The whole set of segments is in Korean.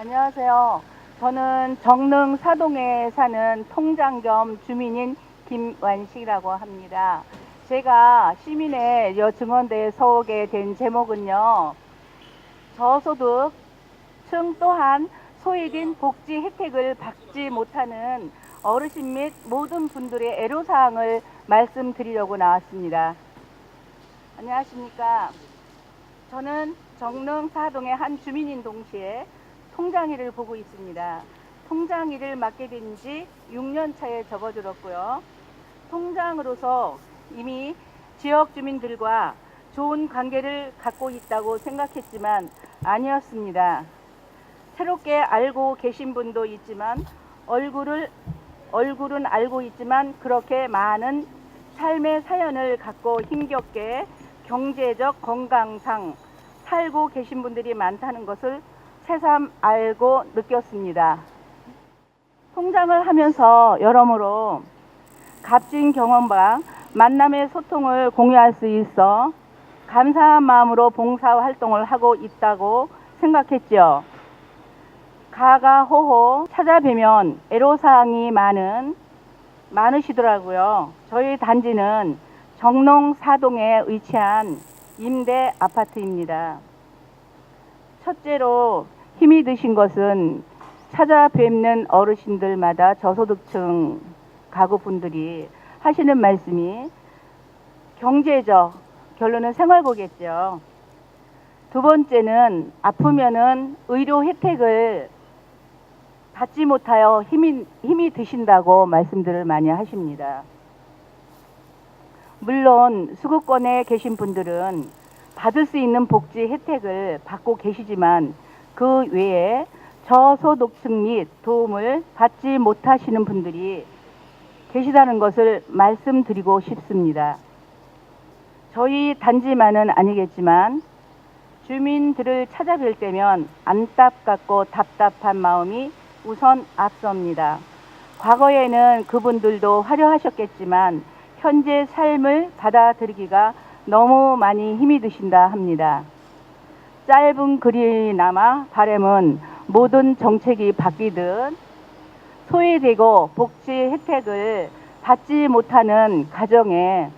안녕하세요. 저는 정릉 사동에 사는 통장 겸 주민인 김완식이라고 합니다. 제가 시민의 증언대에 서오게 된 제목은요, 저소득층 또한 소외된 복지 혜택을 받지 못하는 어르신 및 모든 분들의 애로사항을 말씀드리려고 나왔습니다. 안녕하십니까. 저는 정릉 사동의 한 주민인 동시에 통장 일을 보고 있습니다. 통장 일을 맡게 된 지 6년 차에 접어들었고요. 통장으로서 이미 지역 주민들과 좋은 관계를 갖고 있다고 생각했지만 아니었습니다. 새롭게 알고 계신 분도 있지만 얼굴은 알고 있지만 그렇게 많은 삶의 사연을 갖고 힘겹게 경제적 건강상 살고 계신 분들이 많다는 것을 새삼 알고 느꼈습니다. 통장을 하면서 여러모로 값진 경험과 만남의 소통을 공유할 수 있어 감사한 마음으로 봉사활동을 하고 있다고 생각했죠. 가가호호 찾아뵈면 애로사항이 많으시더라고요. 저희 단지는 정릉 사동에 위치한 임대 아파트입니다. 첫째로 힘이 드신 것은 찾아뵙는 어르신들마다 저소득층 가구분들이 하시는 말씀이 경제적, 결론은 생활고겠죠. 두 번째는 아프면은 의료 혜택을 받지 못하여 힘이 드신다고 말씀들을 많이 하십니다. 물론 수급권에 계신 분들은 받을 수 있는 복지 혜택을 받고 계시지만 그 외에 저소득층 및 도움을 받지 못하시는 분들이 계시다는 것을 말씀드리고 싶습니다. 저희 단지만은 아니겠지만 주민들을 찾아뵐 때면 안타깝고 답답한 마음이 우선 앞섭니다. 과거에는 그분들도 화려하셨겠지만 현재 삶을 받아들이기가 너무 많이 힘이 드신다 합니다. 짧은 글이나마 바람은 모든 정책이 바뀌듯 소외되고 복지 혜택을 받지 못하는 가정에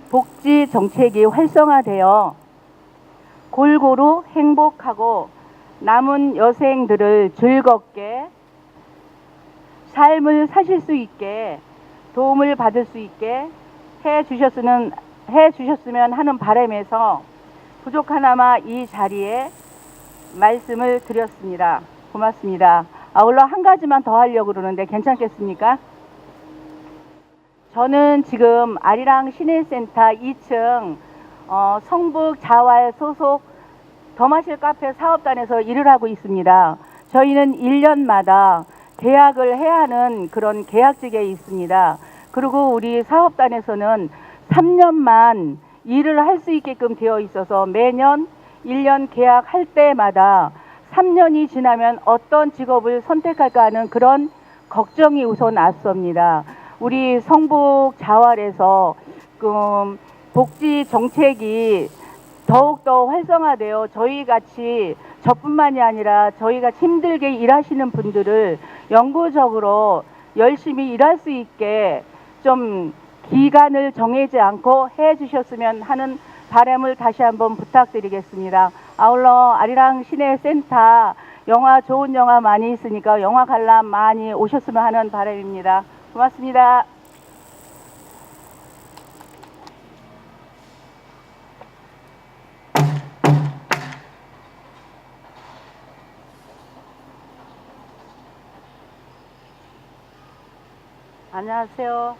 복지 정책이 활성화되어 골고루 행복하고 남은 여생들을 즐겁게 삶을 사실 수 있게 도움을 받을 수 있게 해 주셨으면 하는 바람에서 부족하나마 이 자리에 말씀을 드렸습니다. 고맙습니다. 아울러 한 가지만 더 하려고 그러는데 괜찮겠습니까? 저는 지금 아리랑 시내센터 2층 성북 자활 소속 더 마실 카페 사업단에서 일을 하고 있습니다. 저희는 1년마다 계약을 해야 하는 그런 계약직에 있습니다. 그리고 우리 사업단에서는 3년만 일을 할 수 있게끔 되어 있어서 매년 1년 계약할 때마다 3년이 지나면 어떤 직업을 선택할까 하는 그런 걱정이 우선 앞섭니다. 우리 성북 자활에서 복지 정책이 더욱더 활성화되어 저희같이 저뿐만이 아니라 저희같이 힘들게 일하시는 분들을 영구적으로 열심히 일할 수 있게 좀 기간을 정하지 않고 해 주셨으면 하는 바람을 다시 한번 부탁드리겠습니다. 아울러 아리랑 시내센터 영화 좋은 영화 많이 있으니까 영화 관람 많이 오셨으면 하는 바람입니다. 고맙습니다. 안녕하세요.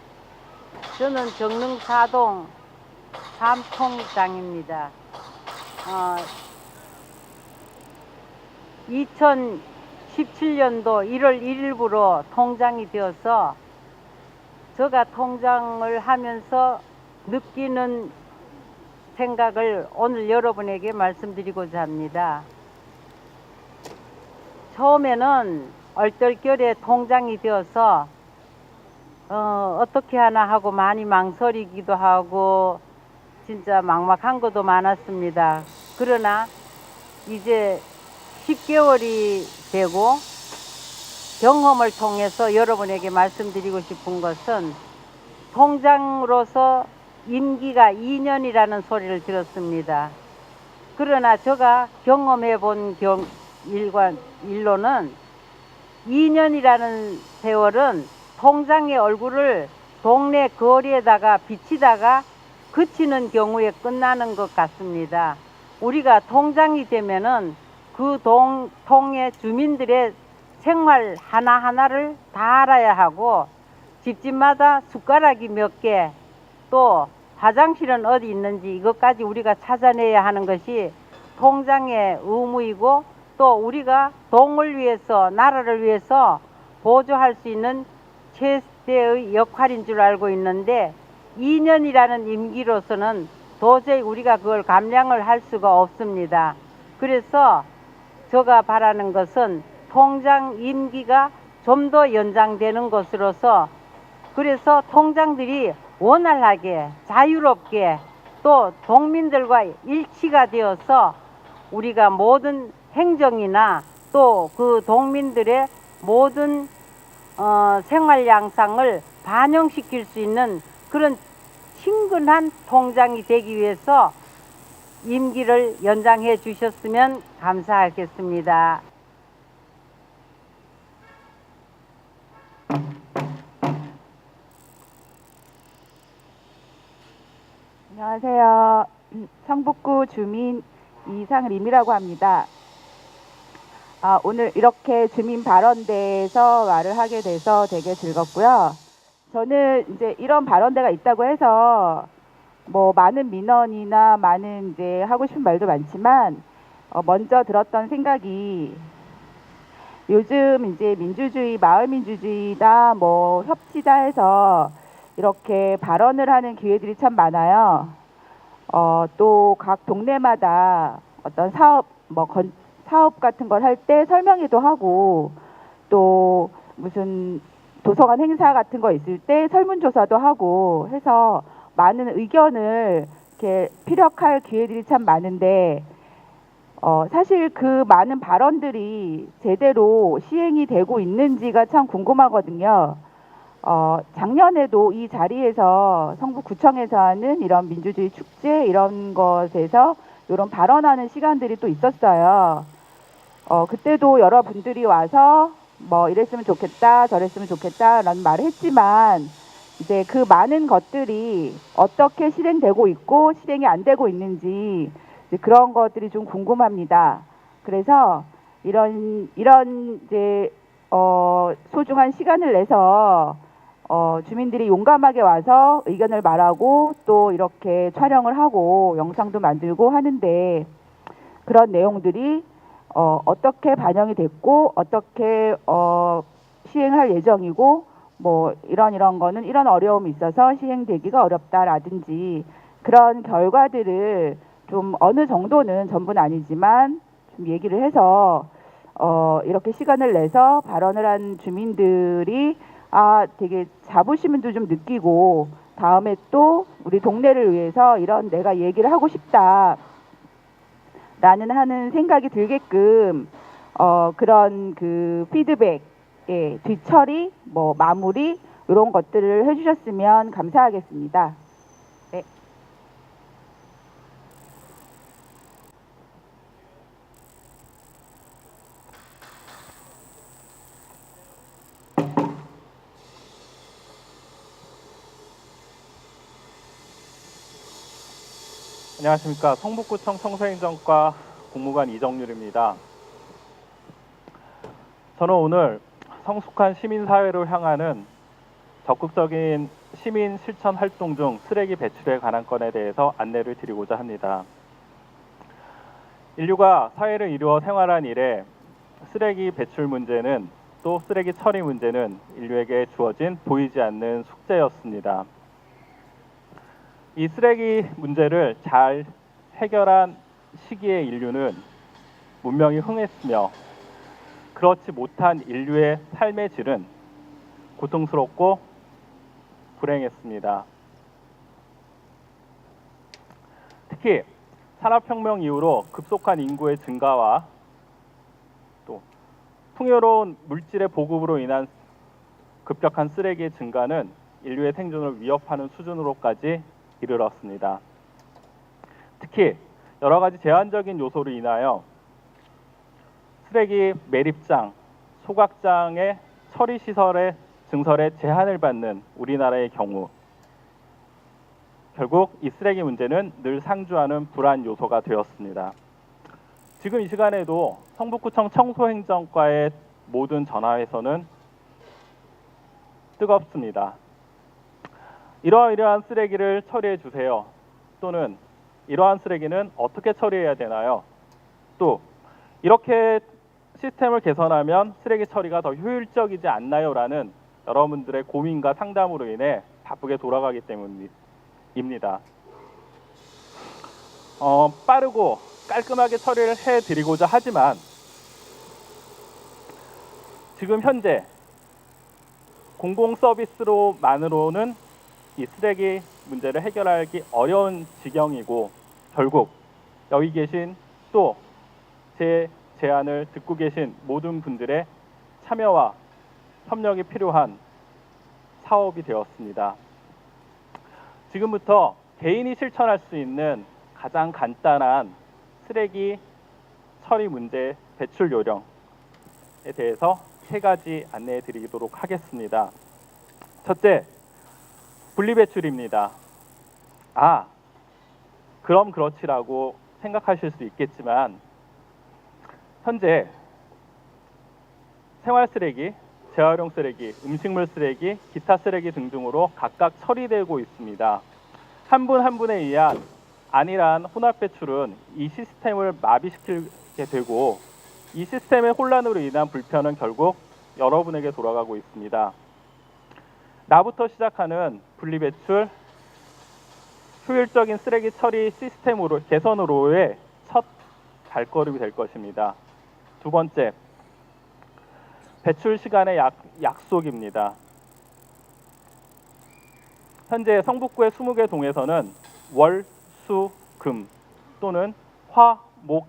저는 정릉 사동 삼통장입니다. 2017년도 1월 1일부로 통장이 되어서 제가 통장을 하면서 느끼는 생각을 오늘 여러분에게 말씀드리고자 합니다. 처음에는 얼떨결에 통장이 되어서 어떻게 하나 하고 많이 망설이기도 하고 진짜 막막한 것도 많았습니다. 그러나 이제 10개월이 되고 경험을 통해서 여러분에게 말씀드리고 싶은 것은 통장으로서 임기가 2년이라는 소리를 들었습니다. 그러나 제가 경험해 본 일로는 2년이라는 세월은 통장의 얼굴을 동네 거리에다가 비치다가 그치는 경우에 끝나는 것 같습니다. 우리가 통장이 되면은 그 동의 주민들의 생활 하나하나를 다 알아야 하고 집집마다 숟가락이 몇 개, 또 화장실은 어디 있는지 이것까지 우리가 찾아내야 하는 것이 통장의 의무이고, 또 우리가 동을 위해서, 나라를 위해서 보조할 수 있는 최대의 역할인 줄 알고 있는데, 2년이라는 임기로서는 도저히 우리가 그걸 감량을 할 수가 없습니다. 그래서 제가 바라는 것은 통장 임기가 좀 더 연장되는 것으로서, 그래서 통장들이 원활하게 자유롭게 또 동민들과 일치가 되어서 우리가 모든 행정이나 또 그 동민들의 모든 생활 양상을 반영시킬 수 있는 그런 친근한 통장이 되기 위해서 임기를 연장해 주셨으면 감사하겠습니다. 안녕하세요. 성북구 주민 이상림이라고 합니다. 오늘 이렇게 주민 발언대에서 말을 하게 돼서 되게 즐겁고요. 저는 이제 이런 발언대가 있다고 해서 뭐 많은 민원이나 많은 이제 하고 싶은 말도 많지만 먼저 들었던 생각이, 요즘 이제 민주주의, 마을민주주의다, 뭐 협치다 해서 이렇게 발언을 하는 기회들이 참 많아요. 또 각 동네마다 어떤 사업, 사업 같은 걸 할 때 설명회도 하고, 또 무슨 도서관 행사 같은 거 있을 때 설문조사도 하고 해서 많은 의견을 이렇게 피력할 기회들이 참 많은데, 사실 그 많은 발언들이 제대로 시행이 되고 있는지가 참 궁금하거든요. 작년에도 이 자리에서 성북구청에서 하는 이런 민주주의 축제 이런 것에서 이런 발언하는 시간들이 또 있었어요. 그때도 여러분들이 와서 뭐 이랬으면 좋겠다, 저랬으면 좋겠다라는 말을 했지만, 이제 그 많은 것들이 어떻게 실행되고 있고 실행이 안 되고 있는지 이제 그런 것들이 좀 궁금합니다. 그래서 이런 이제 소중한 시간을 내서 주민들이 용감하게 와서 의견을 말하고 또 이렇게 촬영을 하고 영상도 만들고 하는데, 그런 내용들이 어떻게 반영이 됐고 어떻게 시행할 예정이고, 뭐 이런 거는 이런 어려움이 있어서 시행되기가 어렵다라든지 그런 결과들을 좀 어느 정도는, 전부는 아니지만 좀 얘기를 해서 이렇게 시간을 내서 발언을 한 주민들이 되게 자부심도 좀 느끼고 다음에 또 우리 동네를 위해서 이런 내가 얘기를 하고 싶다 라는 하는 생각이 들게끔 그런 그 피드백, 예, 뒤처리, 뭐 마무리 이런 것들을 해주셨으면 감사하겠습니다. 네. 안녕하십니까. 성북구청 청소행정과 공무관 이정률입니다. 저는 오늘 성숙한 시민사회로 향하는 적극적인 시민 실천 활동 중 쓰레기 배출에 관한 건에 대해서 안내를 드리고자 합니다. 인류가 사회를 이루어 생활한 이래 쓰레기 배출 문제는, 또 쓰레기 처리 문제는 인류에게 주어진 보이지 않는 숙제였습니다. 이 쓰레기 문제를 잘 해결한 시기에 인류는 문명이 흥했으며, 그렇지 못한 인류의 삶의 질은 고통스럽고 불행했습니다. 특히 산업혁명 이후로 급속한 인구의 증가와 풍요로운 물질의 보급으로 인한 급격한 쓰레기의 증가는 인류의 생존을 위협하는 수준으로까지 이르렀습니다. 특히 여러 가지 제한적인 요소로 인하여 쓰레기 매립장, 소각장의 처리 시설의 증설에 제한을 받는 우리나라의 경우 결국 이 쓰레기 문제는 늘 상주하는 불안 요소가 되었습니다. 지금 이 시간에도 성북구청 청소행정과의 모든 전화에서는 뜨겁습니다. 이러이러한 쓰레기를 처리해 주세요. 또는 이러한 쓰레기는 어떻게 처리해야 되나요? 또 이렇게 시스템을 개선하면 쓰레기 처리가 더 효율적이지 않나요? 라는 여러분들의 고민과 상담으로 인해 바쁘게 돌아가기 때문입니다. 빠르고 깔끔하게 처리를 해드리고자 하지만 지금 현재 공공 서비스로만으로는 이 쓰레기 문제를 해결하기 어려운 지경이고 결국 여기 계신 또 제 제안을 듣고 계신 모든 분들의 참여와 협력이 필요한 사업이 되었습니다. 지금부터 개인이 실천할 수 있는 가장 간단한 쓰레기 처리 문제 배출 요령에 대해서 3가지 안내해 드리도록 하겠습니다. 첫째, 분리배출입니다. 그럼 그렇지라고 생각하실 수 있겠지만 현재 생활 쓰레기, 재활용 쓰레기, 음식물 쓰레기, 기타 쓰레기 등등으로 각각 처리되고 있습니다. 한 분 한 분에 의한 안일한 혼합 배출은 이 시스템을 마비시키게 되고 이 시스템의 혼란으로 인한 불편은 결국 여러분에게 돌아가고 있습니다. 나부터 시작하는 분리배출, 효율적인 쓰레기 처리 시스템으로 개선으로의 첫 발걸음이 될 것입니다. 두 번째, 배출 시간의 약속입니다. 현재 성북구의 20개 동에서는 월, 수, 금 또는 화, 목,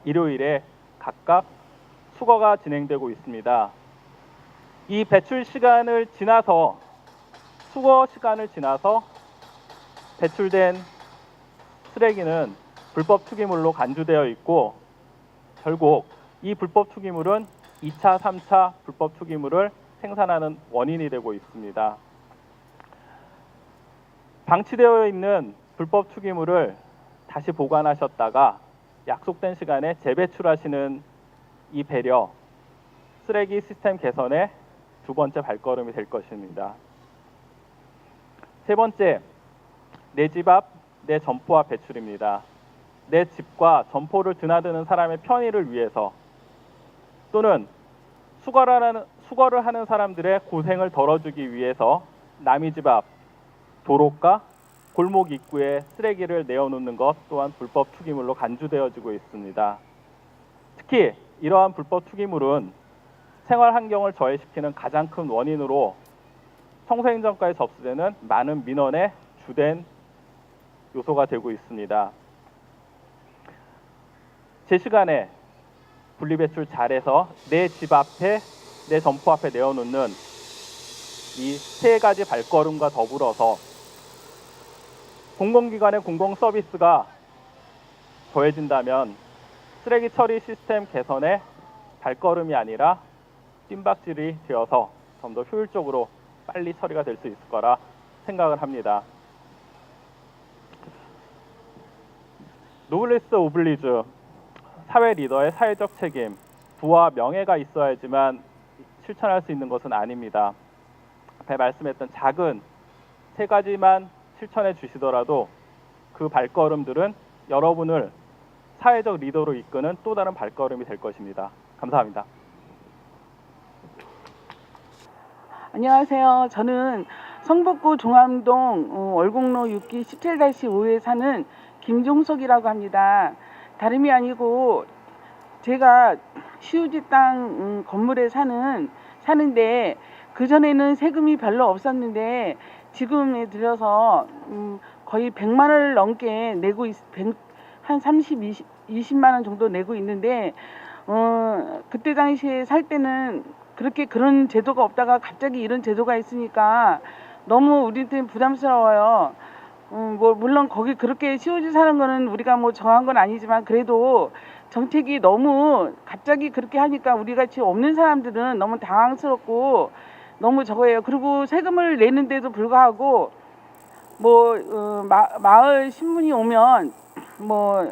일요일에 각각 수거가 진행되고 있습니다. 이 배출 시간을 지나서 수거 시간을 지나서 배출된 쓰레기는 불법 투기물로 간주되어 있고 결국 이 불법 투기물은 2차, 3차 불법 투기물을 생산하는 원인이 되고 있습니다. 방치되어 있는 불법 투기물을 다시 보관하셨다가 약속된 시간에 재배출하시는 이 배려, 쓰레기 시스템 개선의 두 번째 발걸음이 될 것입니다. 세 번째, 내 집 앞, 내 점포 앞 배출입니다. 내 집과 점포를 드나드는 사람의 편의를 위해서 또는 수거를 하는 사람들의 고생을 덜어주기 위해서 남의 집 앞, 도로가, 골목 입구에 쓰레기를 내어놓는 것 또한 불법 투기물로 간주되어지고 있습니다. 특히 이러한 불법 투기물은 생활 환경을 저해시키는 가장 큰 원인으로 청소행정과에 접수되는 많은 민원의 주된 요소가 되고 있습니다. 제 시간에 분리배출 잘해서 내 집 앞에, 내 점포 앞에 내어놓는 이 3가지 발걸음과 더불어서 공공기관의 공공 서비스가 더해진다면 쓰레기 처리 시스템 개선의 발걸음이 아니라 뜀박질이 되어서 좀 더 효율적으로 빨리 처리가 될 수 있을 거라 생각을 합니다. 노블리스 오블리주, 사회 리더의 사회적 책임, 부와 명예가 있어야지만 실천할 수 있는 것은 아닙니다. 앞에 말씀했던 작은 3가지만 실천해 주시더라도 그 발걸음들은 여러분을 사회적 리더로 이끄는 또 다른 발걸음이 될 것입니다. 감사합니다. 안녕하세요. 저는 성북구 종암동 월곡로 6기 17-5에 사는 김종석이라고 합니다. 다름이 아니고 제가 시우지 땅 건물에 사는데 그전에는 세금이 별로 없었는데 지금에 들어서 거의 100만 원을 넘게 내고 한 20만 원 정도 내고 있는데 그때 당시에 살 때는 그렇게 그런 제도가 없다가 갑자기 이런 제도가 있으니까 너무 우리한테 부담스러워요. 뭐 물론 거기 그렇게 COG 사는 거는 우리가 뭐 정한 건 아니지만 그래도 정책이 너무 갑자기 그렇게 하니까 우리 같이 없는 사람들은 너무 당황스럽고 너무 저거예요. 그리고 세금을 내는데도 불구하고 뭐 마을 신문이 오면 뭐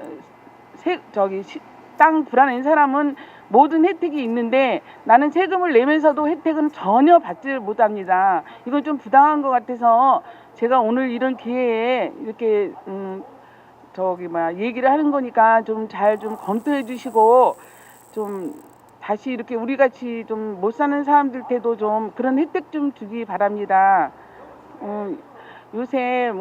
땅 불안한 사람은 모든 혜택이 있는데 나는 세금을 내면서도 혜택은 전혀 받지 못합니다. 이건 좀 부당한 것 같아서 제가 오늘 이런 기회에 이렇게 얘기를 하는 거니까 좀 잘 좀 검토해 주시고 좀 다시 이렇게 우리 같이 좀 못 사는 사람들한테도 좀 그런 혜택 좀 주기 바랍니다. 요새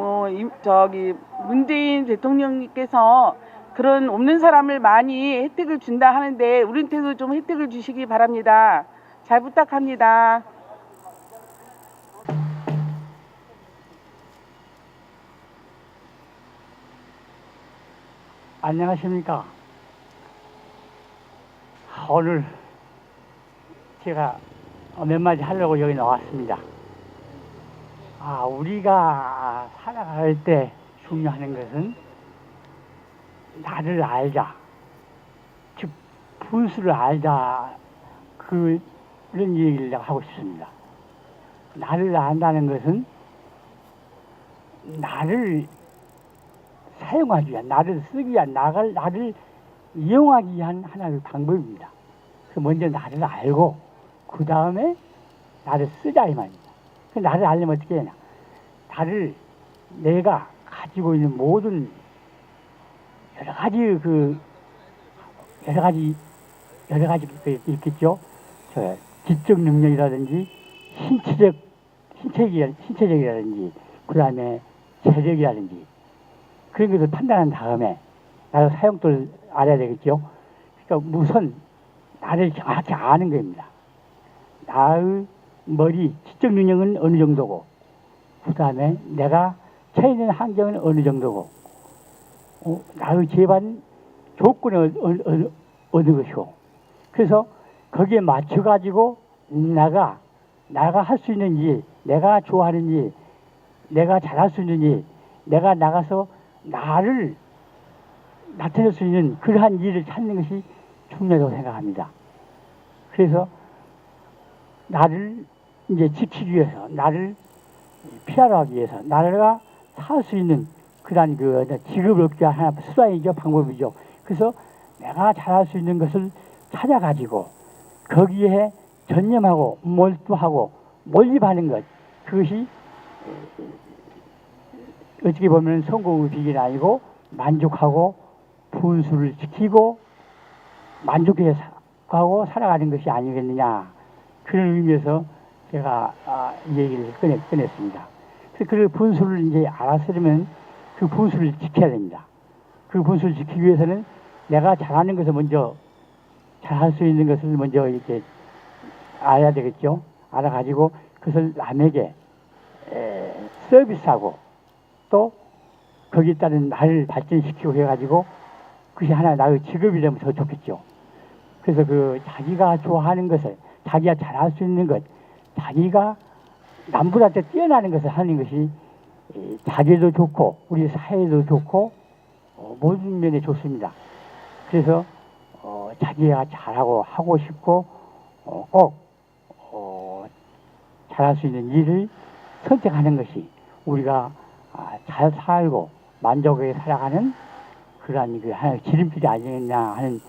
문재인 대통령님께서 그런 없는 사람을 많이 혜택을 준다 하는데 우리한테도 좀 혜택을 주시기 바랍니다. 잘 부탁합니다. 안녕하십니까. 오늘 제가 몇 마디 하려고 여기 나왔습니다. 우리가 살아갈 때 중요한 것은 나를 알자, 즉 분수를 알자, 그런 얘기를 내가 하고 싶습니다. 나를 안다는 것은 나를 사용하기 위한, 나를 쓰기 위한, 나를 이용하기 위한 하나의 방법입니다. 그래서 먼저 나를 알고 그 다음에 나를 쓰자 이 말입니다. 그 나를 알려면 어떻게 해야 되냐? 나를 내가 가지고 있는 모든 여러 가지 있겠죠. 지적 능력이라든지 신체적이라든지 그 다음에 체력이라든지 그런 것을 판단한 다음에 나의 사용도를 알아야 되겠죠. 그러니까 우선 나를 정확히 아는 겁니다. 나의 지적 능력은 어느 정도고 그 다음에 내가 처해 있는 환경은 어느 정도고 나의 재반 조건은 어느 것이고 그래서 거기에 맞춰가지고 나가 할 수 있는 일, 내가 좋아하는 일, 내가 잘할 수 있는 일, 내가 나가서 나를 나타낼 수 있는 그러한 일을 찾는 것이 중요하다고 생각합니다. 그래서 나를 이제 지키기 위해서, 나를 피하러 하기 위해서, 나가 살 수 있는 그러한 직업을 얻기 위한 하나 수단이죠, 방법이죠. 그래서 내가 잘할 수 있는 것을 찾아가지고 거기에 전념하고 몰두하고 몰입하는 것, 그것이 어떻게 보면 성공의 비결이 아니고 만족하고 분수를 지키고 만족하고 살아가는 것이 아니겠느냐, 그런 의미에서 제가 이 얘기를 꺼냈습니다. 그래서 그 분수를 이제 알았으면 그 분수를 지켜야 됩니다. 그 분수를 지키기 위해서는 내가 잘하는 것을 먼저, 잘할 수 있는 것을 먼저 이렇게 알아야 되겠죠. 알아가지고 그것을 남에게 서비스하고 또 거기에 따른 나를 발전시키고 해가지고 그것이 하나 나의 직업이 되면 더 좋겠죠. 그래서 자기가 좋아하는 것을, 자기가 잘할 수 있는 것, 자기가 남보다 더 뛰어나는 것을 하는 것이 자기도 좋고 우리 사회도 좋고 모든 면에 좋습니다. 그래서 자기가 잘하고 하고 싶고 꼭 잘할 수 있는 일을 선택하는 것이 우리가 잘 살고 만족하게 살아가는 그러한 하나의 지름길이 아니겠냐 하는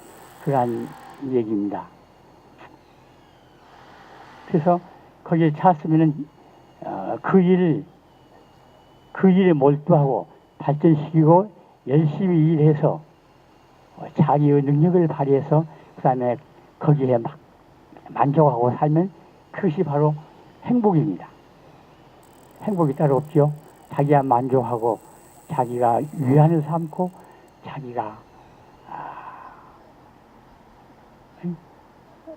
그러한 얘기입니다. 그래서 거기에 찾았으면은 그 일에 몰두하고 발전시키고 열심히 일해서 자기의 능력을 발휘해서 그 다음에 거기에 막 만족하고 살면 그것이 바로 행복입니다. 행복이 따로 없죠. 자기가 만족하고 자기가 위안을 삼고 자기가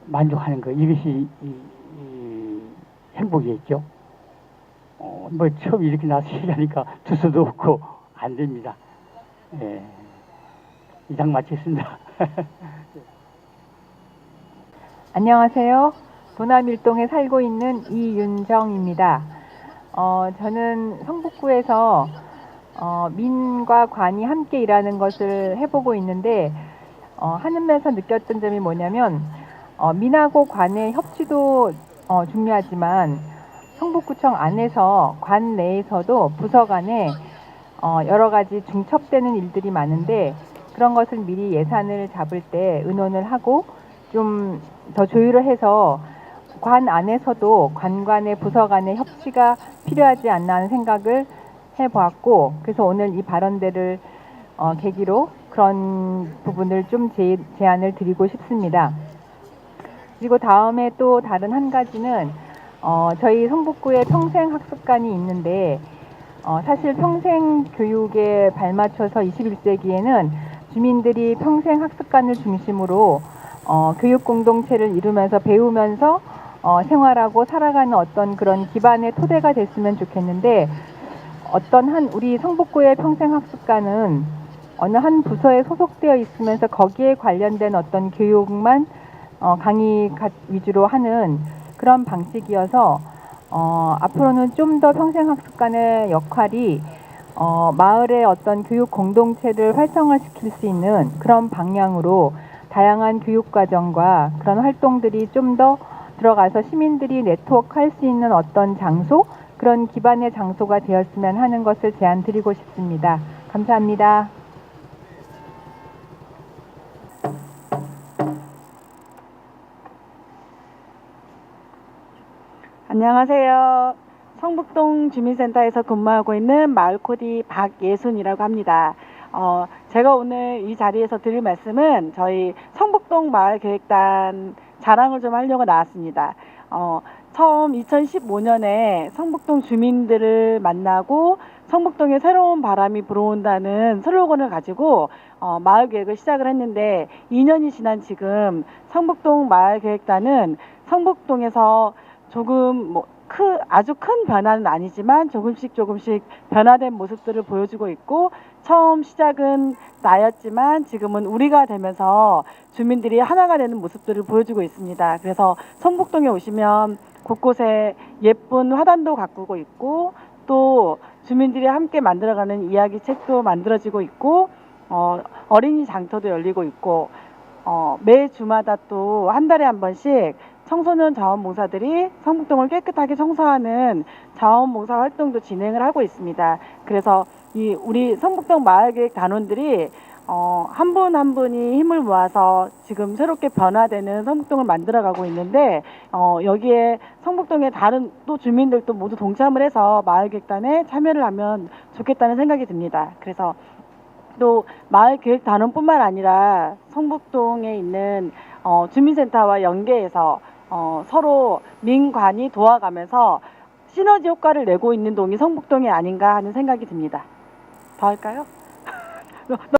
만족하는 것, 이것이 이 행복이겠죠. 처음 이렇게 나서 얘기하니까 두서도 없고 안 됩니다. 이상 마치겠습니다. 안녕하세요. 도남일동에 살고 있는 이윤정입니다. 저는 성북구에서 민과 관이 함께 일하는 것을 해보고 있는데 하는 면에서 느꼈던 점이 뭐냐면 민하고 관의 협치도 중요하지만 성북구청 안에서 관 내에서도 부서 간에 여러 가지 중첩되는 일들이 많은데 그런 것을 미리 예산을 잡을 때 의논을 하고 좀 더 조율을 해서 관 안에서도 관 간의 부서 간의 협치가 필요하지 않나 하는 생각을 해보았고 그래서 오늘 이 발언대를 계기로 그런 부분을 좀 제안을 드리고 싶습니다. 그리고 다음에 또 다른 한 가지는 저희 성북구에 평생학습관이 있는데 사실 평생교육에 발맞춰서 21세기에는 주민들이 평생학습관을 중심으로 교육 공동체를 이루면서 배우면서 생활하고 살아가는 어떤 그런 기반의 토대가 됐으면 좋겠는데 어떤 한 우리 성북구의 평생학습관은 어느 한 부서에 소속되어 있으면서 거기에 관련된 어떤 교육만 강의 위주로 하는 그런 방식이어서 앞으로는 좀 더 평생학습관의 역할이 마을의 어떤 교육 공동체를 활성화시킬 수 있는 그런 방향으로 다양한 교육과정과 그런 활동들이 좀 더 들어가서 시민들이 네트워크할 수 있는 어떤 장소, 그런 기반의 장소가 되었으면 하는 것을 제안 드리고 싶습니다. 감사합니다. 안녕하세요. 성북동 주민센터에서 근무하고 있는 마을코디 박예순이라고 합니다. 제가 오늘 이 자리에서 드릴 말씀은 저희 성북동 마을계획단 자랑을 좀 하려고 나왔습니다. 처음 2015년에 성북동 주민들을 만나고 성북동에 새로운 바람이 불어온다는 슬로건을 가지고 마을계획을 시작을 했는데 2년이 지난 지금 성북동 마을계획단은 성북동에서 조금 아주 큰 변화는 아니지만 조금씩 변화된 모습들을 보여주고 있고 처음 시작은 나였지만 지금은 우리가 되면서 주민들이 하나가 되는 모습들을 보여주고 있습니다. 그래서 성북동에 오시면 곳곳에 예쁜 화단도 가꾸고 있고 또 주민들이 함께 만들어가는 이야기 책도 만들어지고 있고 어린이 장터도 열리고 있고 매 주마다 또 한 달에 한 번씩 청소년 자원봉사들이 성북동을 깨끗하게 청소하는 자원봉사 활동도 진행을 하고 있습니다. 그래서 우리 성북동 마을계획 단원들이 한 분 한 분이 힘을 모아서 지금 새롭게 변화되는 성북동을 만들어가고 있는데 여기에 성북동의 다른 또 주민들도 모두 동참을 해서 마을계획단에 참여를 하면 좋겠다는 생각이 듭니다. 그래서 또 마을계획단원뿐만 아니라 성북동에 있는 주민센터와 연계해서 서로 민관이 도와가면서 시너지 효과를 내고 있는 동이 성북동이 아닌가 하는 생각이 듭니다. 더 할까요?